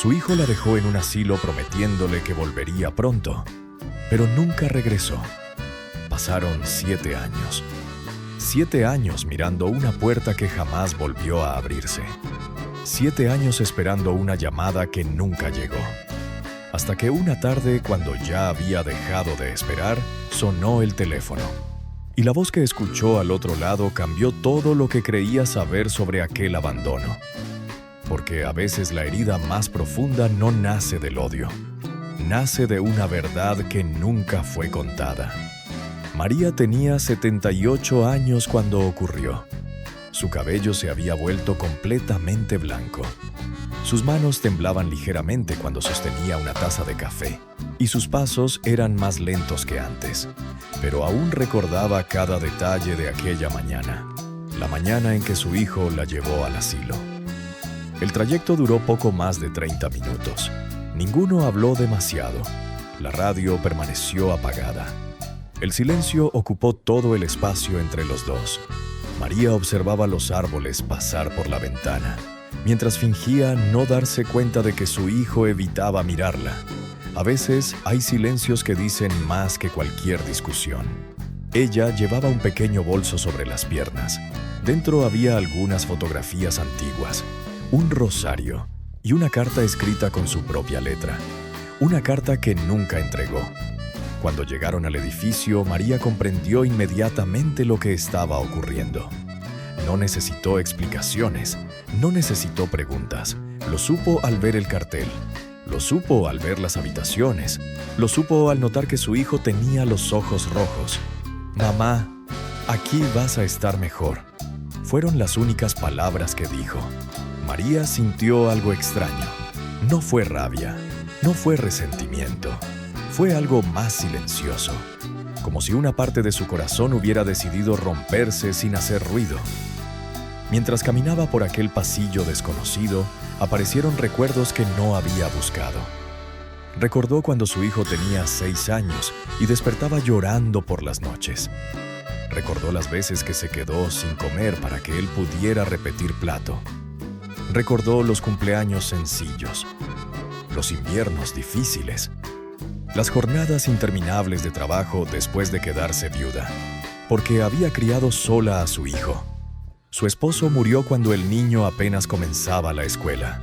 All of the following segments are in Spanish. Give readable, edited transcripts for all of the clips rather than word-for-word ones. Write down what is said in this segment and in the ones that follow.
Su hijo la dejó en un asilo prometiéndole que volvería pronto, pero nunca regresó. Pasaron 7 años. 7 años mirando una puerta que jamás volvió a abrirse. 7 años esperando una llamada que nunca llegó. Hasta que una tarde, cuando ya había dejado de esperar, sonó el teléfono. Y la voz que escuchó al otro lado cambió todo lo que creía saber sobre aquel abandono. Porque a veces la herida más profunda no nace del odio. Nace de una verdad que nunca fue contada. María tenía 78 años cuando ocurrió. Su cabello se había vuelto completamente blanco. Sus manos temblaban ligeramente cuando sostenía una taza de café, y sus pasos eran más lentos que antes. Pero aún recordaba cada detalle de aquella mañana, la mañana en que su hijo la llevó al asilo. El trayecto duró poco más de 30 minutos. Ninguno habló demasiado. La radio permaneció apagada. El silencio ocupó todo el espacio entre los dos. María observaba los árboles pasar por la ventana, mientras fingía no darse cuenta de que su hijo evitaba mirarla. A veces hay silencios que dicen más que cualquier discusión. Ella llevaba un pequeño bolso sobre las piernas. Dentro había algunas fotografías antiguas, un rosario y una carta escrita con su propia letra. Una carta que nunca entregó. Cuando llegaron al edificio, María comprendió inmediatamente lo que estaba ocurriendo. No necesitó explicaciones, no necesitó preguntas. Lo supo al ver el cartel, lo supo al ver las habitaciones, lo supo al notar que su hijo tenía los ojos rojos. «Mamá, aquí vas a estar mejor», fueron las únicas palabras que dijo. María sintió algo extraño. No fue rabia, no fue resentimiento. Fue algo más silencioso, como si una parte de su corazón hubiera decidido romperse sin hacer ruido. Mientras caminaba por aquel pasillo desconocido, aparecieron recuerdos que no había buscado. Recordó cuando su hijo tenía 6 años y despertaba llorando por las noches. Recordó las veces que se quedó sin comer para que él pudiera repetir plato. Recordó los cumpleaños sencillos, los inviernos difíciles, las jornadas interminables de trabajo después de quedarse viuda, porque había criado sola a su hijo. Su esposo murió cuando el niño apenas comenzaba la escuela.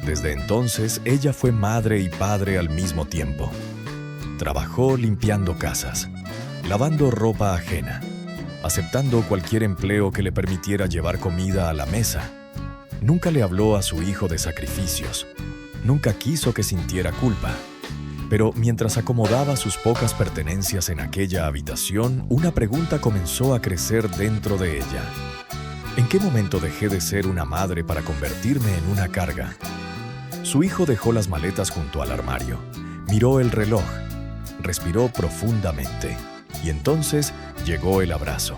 Desde entonces, ella fue madre y padre al mismo tiempo. Trabajó limpiando casas, lavando ropa ajena, aceptando cualquier empleo que le permitiera llevar comida a la mesa. Nunca le habló a su hijo de sacrificios. Nunca quiso que sintiera culpa. Pero mientras acomodaba sus pocas pertenencias en aquella habitación, una pregunta comenzó a crecer dentro de ella. ¿En qué momento dejé de ser una madre para convertirme en una carga? Su hijo dejó las maletas junto al armario, miró el reloj, respiró profundamente, y entonces llegó el abrazo.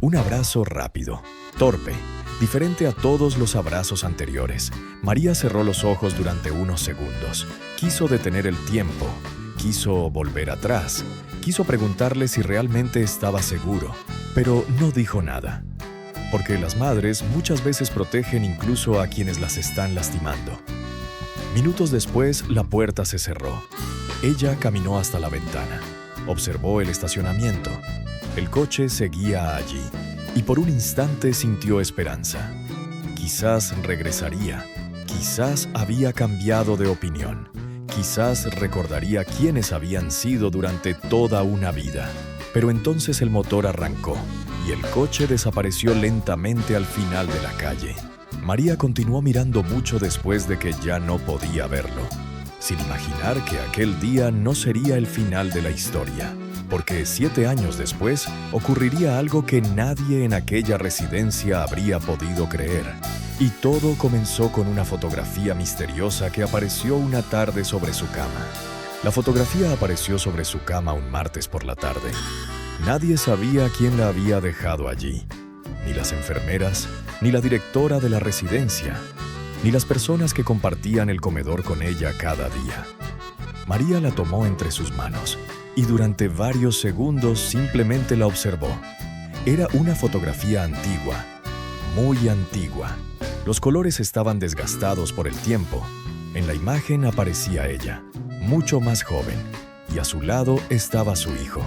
Un abrazo rápido, torpe, diferente a todos los abrazos anteriores. María cerró los ojos durante unos segundos. Quiso detener el tiempo, quiso volver atrás, quiso preguntarle si realmente estaba seguro, pero no dijo nada. Porque las madres muchas veces protegen incluso a quienes las están lastimando. Minutos después, la puerta se cerró. Ella caminó hasta la ventana, observó el estacionamiento. El coche seguía allí, y por un instante sintió esperanza. Quizás regresaría, quizás había cambiado de opinión, quizás recordaría quiénes habían sido durante toda una vida. Pero entonces el motor arrancó, y el coche desapareció lentamente al final de la calle. María continuó mirando mucho después de que ya no podía verlo, sin imaginar que aquel día no sería el final de la historia, porque 7 años después ocurriría algo que nadie en aquella residencia habría podido creer. Y todo comenzó con una fotografía misteriosa que apareció una tarde sobre su cama. La fotografía apareció sobre su cama un martes por la tarde. Nadie sabía quién la había dejado allí, ni las enfermeras, ni la directora de la residencia, ni las personas que compartían el comedor con ella cada día. María la tomó entre sus manos y durante varios segundos simplemente la observó. Era una fotografía antigua, muy antigua. Los colores estaban desgastados por el tiempo, En la imagen aparecía ella, mucho más joven, y a su lado estaba su hijo.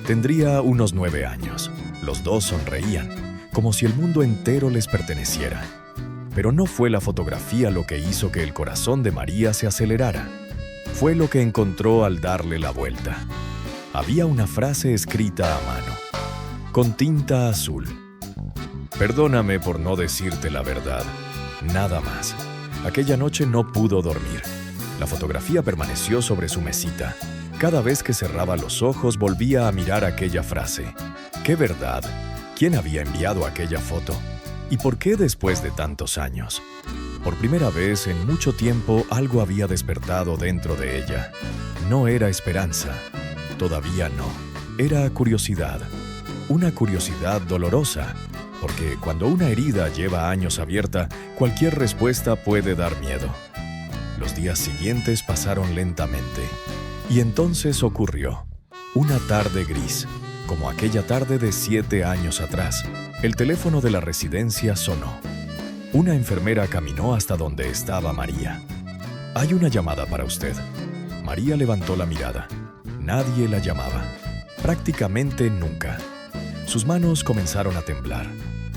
Tendría unos 9 años. Los dos sonreían, como si el mundo entero les perteneciera. Pero no fue la fotografía lo que hizo que el corazón de María se acelerara. Fue lo que encontró al darle la vuelta. Había una frase escrita a mano, con tinta azul. Perdóname por no decirte la verdad. Nada más. Aquella noche no pudo dormir. La fotografía permaneció sobre su mesita. Cada vez que cerraba los ojos volvía a mirar aquella frase. ¿Qué verdad? ¿Quién había enviado aquella foto? ¿Y por qué después de tantos años? Por primera vez en mucho tiempo algo había despertado dentro de ella. No era esperanza. Todavía no. Era curiosidad. Una curiosidad dolorosa. Porque cuando una herida lleva años abierta, cualquier respuesta puede dar miedo. Los días siguientes pasaron lentamente. Y entonces ocurrió. Una tarde gris, como aquella tarde de 7 años atrás. El teléfono de la residencia sonó. Una enfermera caminó hasta donde estaba María. «Hay una llamada para usted». María levantó la mirada. Nadie la llamaba. Prácticamente nunca. Sus manos comenzaron a temblar.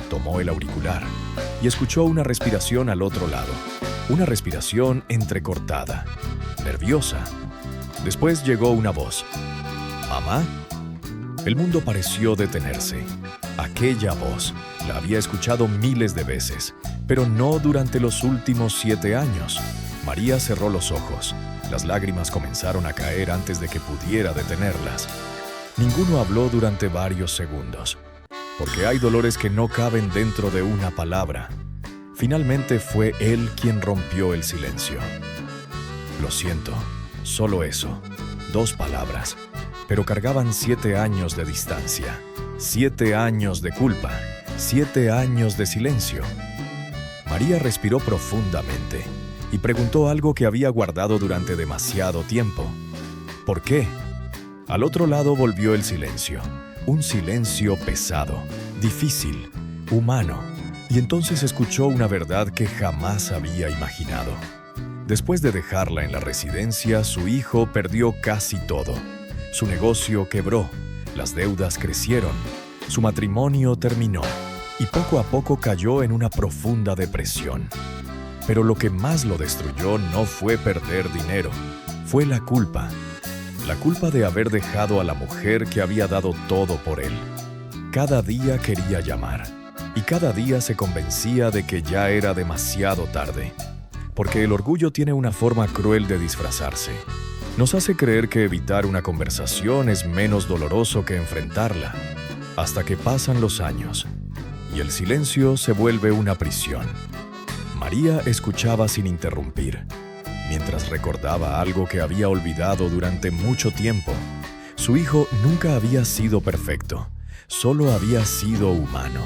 Tomó el auricular y escuchó una respiración al otro lado. Una respiración entrecortada, nerviosa. Después llegó una voz. «¿Mamá?». El mundo pareció detenerse. Aquella voz la había escuchado miles de veces, pero no durante los últimos 7 años. María cerró los ojos. Las lágrimas comenzaron a caer antes de que pudiera detenerlas. Ninguno habló durante varios segundos, porque hay dolores que no caben dentro de una palabra. Finalmente fue él quien rompió el silencio. «Lo siento». Solo eso. 2 palabras. Pero cargaban 7 años de distancia. 7 años de culpa. 7 años de silencio. María respiró profundamente y preguntó algo que había guardado durante demasiado tiempo. ¿Por qué? Al otro lado volvió el silencio. Un silencio pesado, difícil, humano. Y entonces escuchó una verdad que jamás había imaginado. Después de dejarla en la residencia, su hijo perdió casi todo. Su negocio quebró, las deudas crecieron, su matrimonio terminó y poco a poco cayó en una profunda depresión. Pero lo que más lo destruyó no fue perder dinero, fue la culpa. La culpa de haber dejado a la mujer que había dado todo por él. Cada día quería llamar y cada día se convencía de que ya era demasiado tarde. Porque el orgullo tiene una forma cruel de disfrazarse. Nos hace creer que evitar una conversación es menos doloroso que enfrentarla, hasta que pasan los años, y el silencio se vuelve una prisión. María escuchaba sin interrumpir, mientras recordaba algo que había olvidado durante mucho tiempo. Su hijo nunca había sido perfecto, solo había sido humano.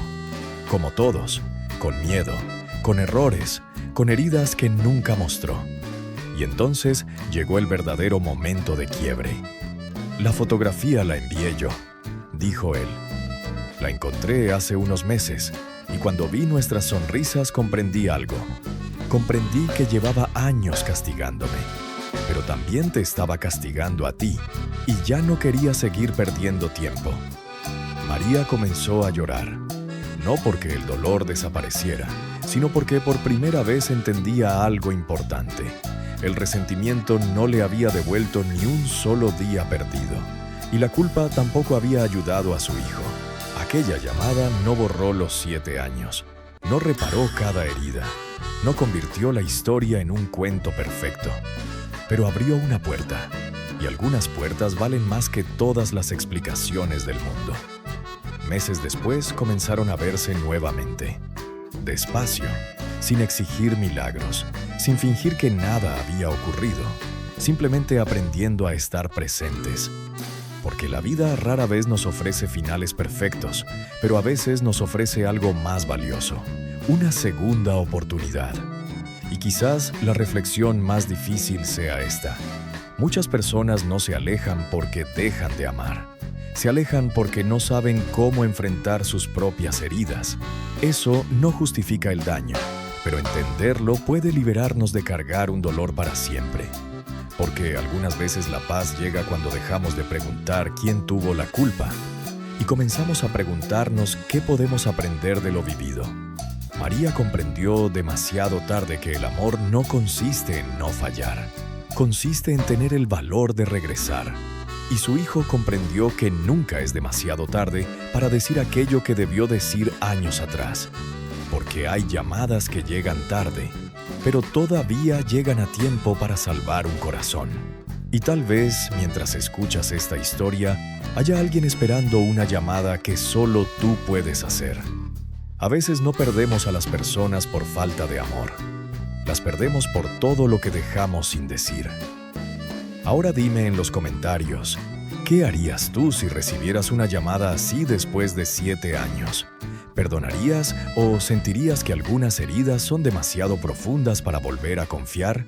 Como todos, con miedo, con errores, con heridas que nunca mostró. Y entonces llegó el verdadero momento de quiebre. «La fotografía la envié yo», dijo él. «La encontré hace unos meses, y cuando vi nuestras sonrisas comprendí algo. Comprendí que llevaba años castigándome, pero también te estaba castigando a ti, y ya no quería seguir perdiendo tiempo». María comenzó a llorar, no porque el dolor desapareciera, sino porque por primera vez entendía algo importante. El resentimiento no le había devuelto ni un solo día perdido, y la culpa tampoco había ayudado a su hijo. Aquella llamada no borró los 7 años, no reparó cada herida, no convirtió la historia en un cuento perfecto, pero abrió una puerta, y algunas puertas valen más que todas las explicaciones del mundo. Meses después comenzaron a verse nuevamente. Despacio, sin exigir milagros, sin fingir que nada había ocurrido, simplemente aprendiendo a estar presentes. Porque la vida rara vez nos ofrece finales perfectos, pero a veces nos ofrece algo más valioso, una segunda oportunidad. Y quizás la reflexión más difícil sea esta. Muchas personas no se alejan porque dejan de amar. Se alejan porque no saben cómo enfrentar sus propias heridas. Eso no justifica el daño, pero entenderlo puede liberarnos de cargar un dolor para siempre. Porque algunas veces la paz llega cuando dejamos de preguntar quién tuvo la culpa y comenzamos a preguntarnos qué podemos aprender de lo vivido. María comprendió demasiado tarde que el amor no consiste en no fallar, consiste en tener el valor de regresar. Y su hijo comprendió que nunca es demasiado tarde para decir aquello que debió decir años atrás. Porque hay llamadas que llegan tarde, pero todavía llegan a tiempo para salvar un corazón. Y tal vez, mientras escuchas esta historia, haya alguien esperando una llamada que solo tú puedes hacer. A veces no perdemos a las personas por falta de amor. Las perdemos por todo lo que dejamos sin decir. Ahora dime en los comentarios, ¿qué harías tú si recibieras una llamada así después de 7 años? ¿Perdonarías o sentirías que algunas heridas son demasiado profundas para volver a confiar?